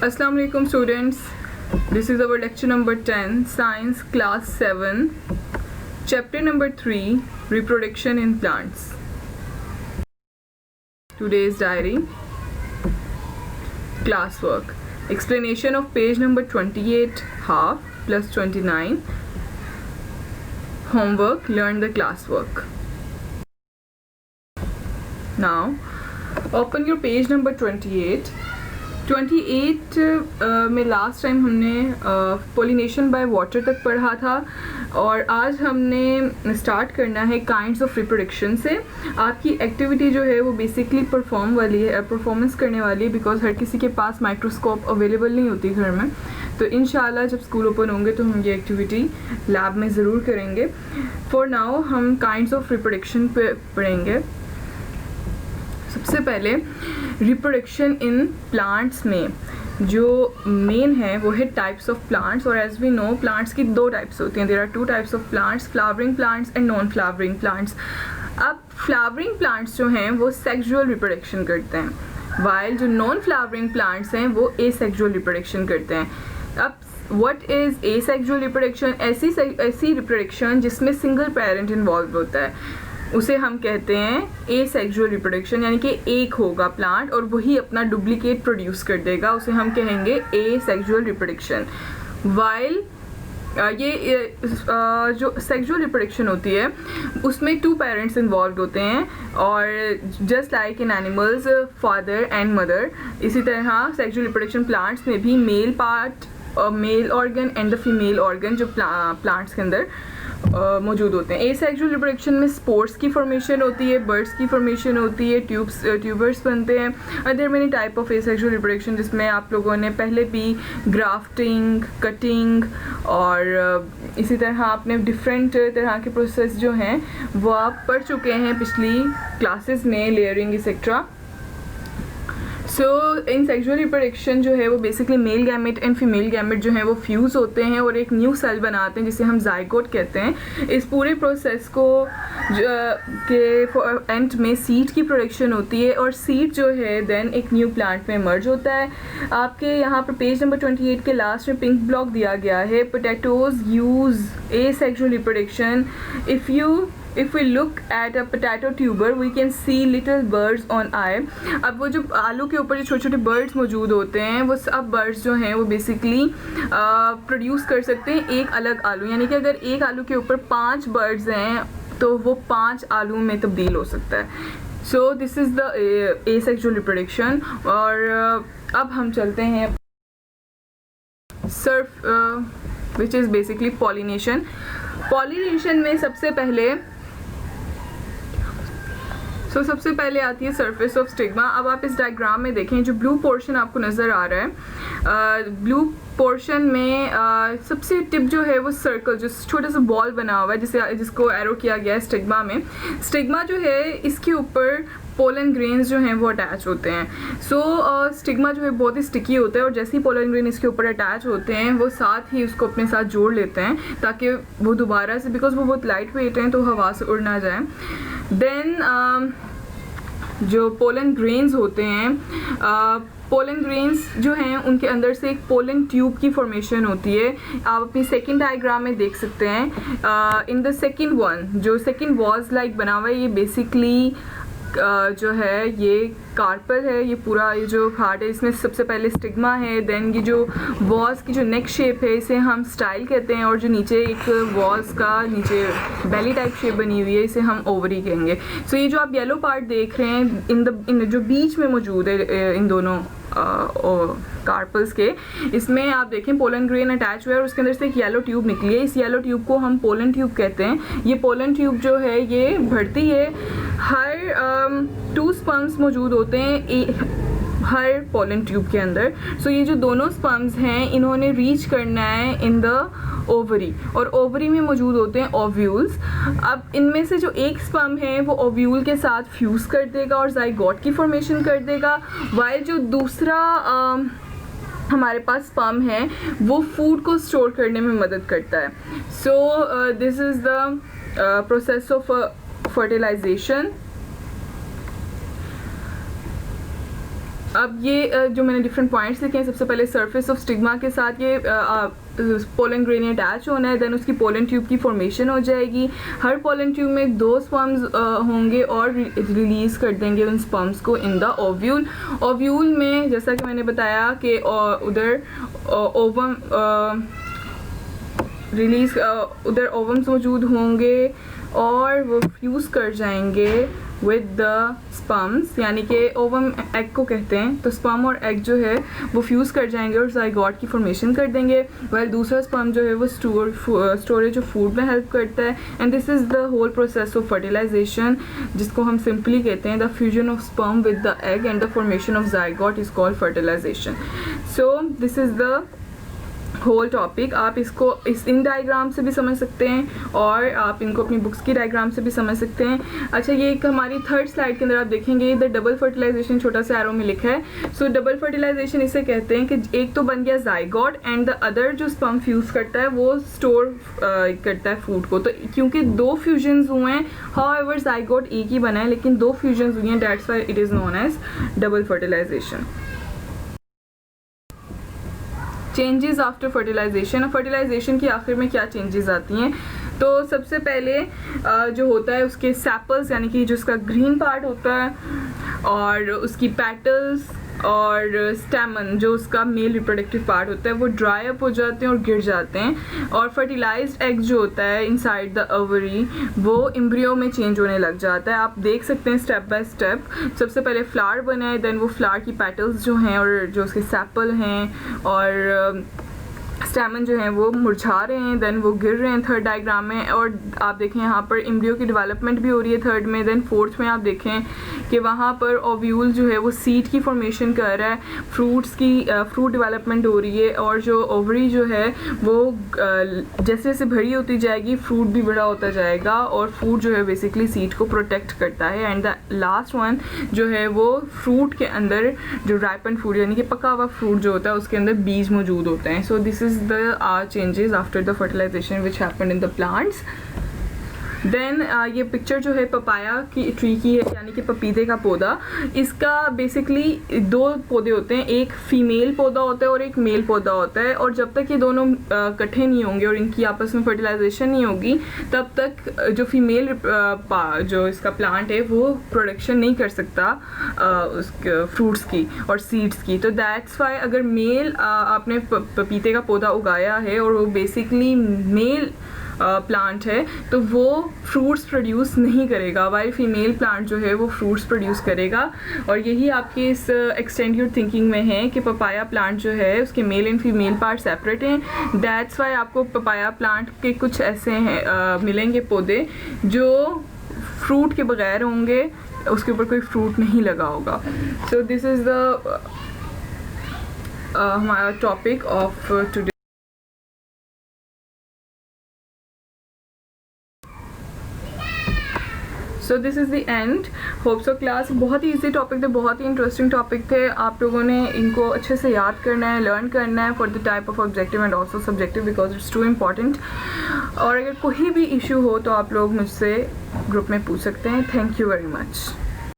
Assalamu alaikum students. This is our lecture number 10, Science Class 7, Chapter number 3, Reproduction in Plants. Today's diary, classwork. Explanation of page number 28 half plus 29. Homework, learn the classwork. Now, open your page number 28. 28 में last time हमने pollination by water तक पढ़ा था और आज हमने start करना है काइंड्स ऑफ रिप्रोडक्शन से. आपकी एक्टिविटी जो है वो बेसिकली परफॉर्मेंस करने वाली है बिकॉज हर किसी के पास माइक्रोस्कोप अवेलेबल नहीं होती घर में. तो इंशाल्लाह जब स्कूल ओपन होंगे तो हम ये एक्टिविटी लैब में ज़रूर करेंगे. फॉर नाउ हम काइंड्स ऑफ रिप्रोडक्शन पे पढ़ेंगे. सबसे पहले रिप्रोडक्शन इन प्लांट्स में जो मेन है वो है टाइप्स ऑफ प्लांट्स. और एज वी नो प्लांट्स की दो टाइप्स होती हैं. There are two types of plants, flowering plants and non flowering plants. अब फ्लावरिंग प्लांट्स जो हैं वो सेक्सुअल रिप्रोडक्शन करते हैं, वाइल जो नॉन फ्लावरिंग प्लांट्स हैं वो एसेक्सुअल रिप्रोडक्शन करते हैं. अब व्हाट इज़ एसेक्सुअल रिप्रोडक्शन? ऐसी रिप्रोडक्शन जिसमें सिंगल पेरेंट इन्वॉल्व होता है उसे हम कहते हैं एसेक्सुअल रिप्रोडक्शन. यानी कि एक होगा प्लांट और वही अपना डुप्लीकेट प्रोड्यूस कर देगा, उसे हम कहेंगे एसेक्सुअल रिप्रोडक्शन. वाइल ये जो सेक्सुअल रिप्रोडक्शन होती है उसमें टू पेरेंट्स इन्वॉल्व होते हैं और just like in animals father and mother, इसी तरह सेक्सुअल रिप्रोडक्शन प्लांट्स में भी male part, male organ and the female organ जो प्लांट्स के अंदर मौजूद होते हैं. एसेक्सुअल रिप्रोडक्शन में स्पोर्स की फॉर्मेशन होती है, बर्ड्स की फॉर्मेशन होती है, ट्यूबर्स बनते हैं. Other many type of asexual reproduction जिसमें आप लोगों ने पहले भी ग्राफ्टिंग, कटिंग और इसी तरह आपने डिफरेंट तरह के प्रोसेस जो हैं वो आप पढ़ चुके हैं पिछली क्लासेस में, layering etcetera. So in sexual reproduction जो है वो basically male gamete and female gamete जो हैं वो फ्यूज़ होते हैं और एक न्यू सेल बनाते हैं जिसे हम जाइगोट कहते हैं. इस पूरे प्रोसेस को के एंड में सीड की प्रोडक्शन होती है और सीड जो है देन एक न्यू प्लांट में मर्ज होता है. आपके यहाँ पर पेज नंबर 28 के लास्ट में पिंक ब्लॉक दिया गया है. Potatoes use asexual reproduction. If we look at a potato tuber, we can see little birds on eye. अब वो जो आलू के ऊपर जो छोटे छोटे बर्ड्स मौजूद होते हैं वो सब बर्ड्स जो हैं वो बेसिकली प्रोड्यूस कर सकते हैं एक अलग आलू. यानी कि अगर एक आलू के ऊपर 5 बर्ड्स हैं तो वो 5 आलू में तब्दील हो सकता है. So this is the asexual reproduction. और अब हम चलते हैं Surf which is basically pollination. Pollination में सबसे पहले आती है सरफेस ऑफ स्टिग्मा. अब आप इस डायग्राम में देखें जो ब्लू पोर्शन आपको नज़र आ रहा है, ब्लू पोर्शन में सबसे टिप जो है वो सर्कल, जो छोटा सा बॉल बना हुआ है जिसको एरो किया गया है स्टिग्मा में. स्टिग्मा जो है इसके ऊपर पोलन ग्रेन्स जो हैं वो अटैच होते हैं. सो स्टिग्मा जो है बहुत ही स्टिकी होता है और जैसे ही पोलन ग्रेन इसके ऊपर अटैच होते हैं वो साथ ही उसको अपने साथ जोड़ लेते हैं ताकि वो दोबारा से, बिकॉज वो बहुत लाइट वेट हैं तो हवा से उड़ ना जाए. देन जो पोलन ग्रेन्स होते हैं, पोलन ग्रेन्स जो हैं उनके अंदर से एक पोलन ट्यूब की फॉर्मेशन होती है. आप अपनी सेकंड डायग्राम में देख सकते हैं. इन द सेकंड वन जो सेकंड वॉज लाइक बना हुआ है ये बेसिकली जो है ये कार्पल है. ये पूरा ये जो हार्ट है इसमें सबसे पहले स्टिग्मा है. देन ये जो वॉल्स की जो नेक शेप है इसे हम स्टाइल कहते हैं और जो नीचे एक वॉल्स का नीचे बेली टाइप शेप बनी हुई है इसे हम ओवरी कहेंगे. सो ये जो आप येलो पार्ट देख रहे हैं इन जो बीच में मौजूद है इन दोनों कार्पल्स के, इसमें आप देखें पोलन ग्रेन अटैच हुआ है और उसके अंदर से एक येलो ट्यूब निकली है. इस येलो ट्यूब को हम पोलन ट्यूब कहते हैं. ये पोलन ट्यूब जो है ये बढ़ती है. हर 2 स्पर्म्स मौजूद होते हैं हर पोलन ट्यूब के अंदर. सो ये जो दोनों स्पर्म्स हैं इन्होंने रीच करना है इन द ओवरी और ओवरी में मौजूद होते हैं ओव्यूल्स. अब इनमें से जो एक स्पर्म है वो ओव्यूल के साथ फ्यूज़ कर देगा और जाइगोट की फॉर्मेशन कर देगा, वाइल जो दूसरा हमारे पास स्पर्म है वो फूड को स्टोर करने में मदद करता है. So this is the process of fertilization. अब ये जो मैंने डिफरेंट पॉइंट्स लिखे हैं, सबसे पहले सरफेस ऑफ स्टिग्मा के साथ ये पोलन ग्रेन अटैच होना है, देन उसकी पोलन ट्यूब की फॉर्मेशन हो जाएगी। हर पोलन ट्यूब में 2 स्पर्म्स होंगे और रिलीज़ कर देंगे उन स्पर्म्स को इन द ओव्यूल। ओव्यूल में जैसा कि मैंने बताया कि उधर ओवम रिलीज़ उधर ओवम्स मौजूद होंगे और वो फ्यूज़ कर जाएंगे विद द स्पर्म्स, यानी कि ओवम एग को कहते हैं। तो स्पर्म और एग जो है वो फ्यूज़ कर जाएंगे और ज़ाइगोट की फॉर्मेशन कर देंगे, वह दूसरा स्पर्म जो है वो स्टोरेज ऑफ फूड में हेल्प करता है। And this is the whole process of fertilization, जिसको हम सिंपली कहते हैं the fusion of sperm with the egg and the formation of zygote is called fertilization. So this is the whole topic. आप इसको in diagram से भी समझ सकते हैं और आप इनको अपनी बुक्स की डायग्राम से भी समझ सकते हैं। अच्छा, ये एक हमारी 3rd स्लाइड के अंदर आप देखेंगे द डबल फर्टिलाइजेशन छोटा सा एरो में लिखा है। सो डबल फर्टिलाइजेशन इसे कहते हैं कि एक तो बन गया ज़ाइगोट एंड द अदर जो स्पर्म फ्यूज़ करता है वो स्टोर करता है फूड को। तो क्योंकि 2 फ्यूजन्स हुए हैं, हाउएवर ज़ाइगोट एक ही बना है लेकिन 2 फ्यूजन्स हुई हैं, that's why it is known as double fertilization. Changes after fertilization. Fertilization की आखिर में क्या चेंजेस आती हैं? तो सबसे पहले जो होता है उसके सैपल्स, यानी कि जो उसका ग्रीन पार्ट होता है और उसकी पेटल्स और स्टेमन जो उसका मेल रिप्रोडक्टिव पार्ट होता है वो ड्राई अप हो जाते हैं और गिर जाते हैं। और फर्टिलाइज्ड एग जो होता है इनसाइड द ओवरी वो एम्ब्रियो में चेंज होने लग जाता है। आप देख सकते हैं स्टेप बाय स्टेप, सबसे पहले फ्लावर बना है, देन वो फ्लावर की पेटल्स जो हैं और जो उसके सैपल हैं और स्टेमन जो हैं वो मुरझा रहे हैं, देन वो गिर रहे हैं 3rd डायग्राम में। और आप देखें यहाँ पर एम्ब्रियो की डेवलपमेंट भी हो रही है 3rd में। देन 4th में आप देखें कि वहाँ पर ओव्यूल जो है वो सीड की फॉर्मेशन कर रहा है, फ्रूट डेवलपमेंट हो रही है और जो ओवरी जो है वो जैसे जैसे भरी होती जाएगी फ्रूट भी बड़ा होता जाएगा और फ्रूट जो है बेसिकली सीड को प्रोटेक्ट करता है। एंड द लास्ट वन जो है वो फ्रूट के अंदर जो राइपन फ्रूट यानी कि पका हुआ फ्रूट जो होता है उसके अंदर बीज मौजूद होते हैं। So this is the changes after the fertilization which happened in the plants. Then ये पिक्चर जो है पपाया की ट्री की है, यानी कि पपीते का पौधा। इसका बेसिकली 2 पौधे होते हैं, एक फीमेल पौधा होता है और एक मेल पौधा होता है। और जब तक ये दोनों इकट्ठे नहीं होंगे और इनकी आपस में फर्टिलाइजेशन नहीं होगी तब तक जो फीमेल जो इसका प्लांट है वो प्रोडक्शन नहीं कर सकता उस फ्रूट्स की और सीड्स की। तो दैट्स वाई अगर मेल आपने पपीते का पौधा उगाया है और वो बेसिकली मेल प्लांट है तो वो फ्रूट्स प्रोड्यूस नहीं करेगा, वाइल फीमेल प्लांट जो है वो फ्रूट्स प्रोड्यूस करेगा। और यही आपके इस एक्सटेंड योर थिंकिंग में है कि पपाया प्लांट जो है उसके male and female part separate हैं। दैट्स वाई आपको पपाया प्लांट के कुछ ऐसे हैं मिलेंगे पौधे जो फ्रूट के बगैर होंगे, उसके ऊपर कोई फ्रूट नहीं लगा होगा। सो दिस इज़ द हमारा topic of today. So this is the end. Hope so class बहुत ही ईजी टॉपिक थे, बहुत ही इंटरेस्टिंग टॉपिक थे। आप लोगों ने इनको अच्छे से याद करना है, लर्न करना है for the type of objective and also subjective because it's too important. और अगर कोई भी इशू हो तो आप लोग मुझसे ग्रुप में पूछ सकते हैं। Thank you very much.